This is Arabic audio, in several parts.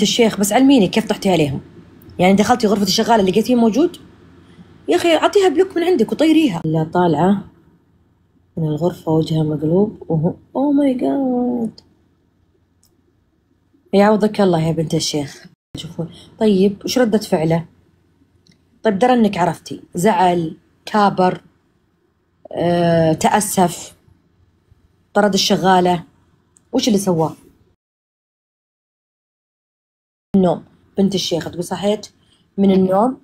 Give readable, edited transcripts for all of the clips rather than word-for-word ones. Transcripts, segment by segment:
الشيخ بس علميني كيف طحتي عليهم؟ يعني دخلتي غرفة الشغالة لقيتيه موجود؟ يا أخي أعطيها بلوك من عندك وطيريها. لا طالعة من الغرفة وجهها مقلوب وهو أوه ماي جاد. يعوضك الله يا بنت الشيخ. شوفوا طيب وش ردة فعله؟ طيب درى إنك عرفتي، زعل، كابر، تأسف، طرد الشغالة، وش اللي سواه؟ النوم. بنت الشيخ تقول صحيت من النوم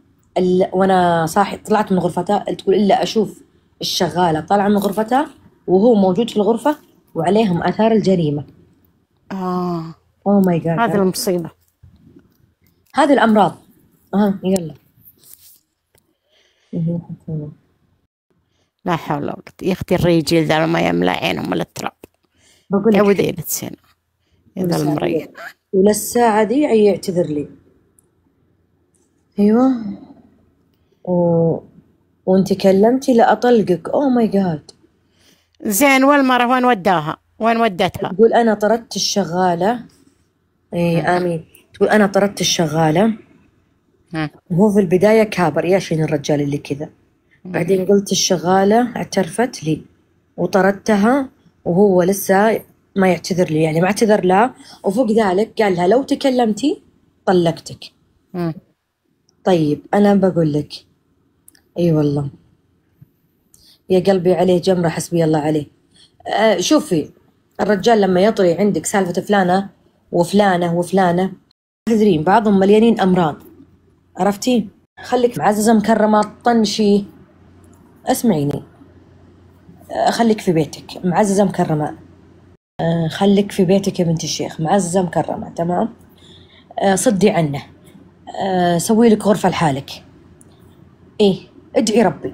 وانا صاحي طلعت من غرفتها، تقول الا اشوف الشغاله طالعه من غرفتها وهو موجود في الغرفه وعليهم اثار الجريمه. اوه ماي جاد، هذه المصيبه، هذه الامراض. يلا. لا حول ولا قوه يا اختي. الرجال ذا ما يملى عينهم الا التراب. بقول يا لك وديلة سنة إذا المريض وللساعه دي يعتذر لي. ايوه وانت كلمتي لاطلقك. اوه ماي جاد. زين. والمرة وين وداها؟ وين ودتها؟ تقول انا طردت الشغاله. اي امين. تقول انا طردت الشغاله وهو في البدايه كابر يا شين الرجال اللي كذا. بعدين قلت الشغاله اعترفت لي وطردتها وهو لسه ما يعتذر لي، يعني ما اعتذر لها، وفوق ذلك قال لها لو تكلمتي طلقتك. طيب انا بقول لك اي والله يا قلبي عليه جمره، حسبي الله عليه. شوفي الرجال لما يطري عندك سالفة فلانة وفلانة وفلانة تدرين بعضهم مليانين أمراض، عرفتي؟ خليك معززة مكرمة طنشي. اسمعيني، خليك في بيتك معززة مكرمة. خليك في بيتك يا بنت الشيخ معززة مكرمة، تمام؟ صدي عنه. سوي لك غرفة لحالك. ايه ادعي ربي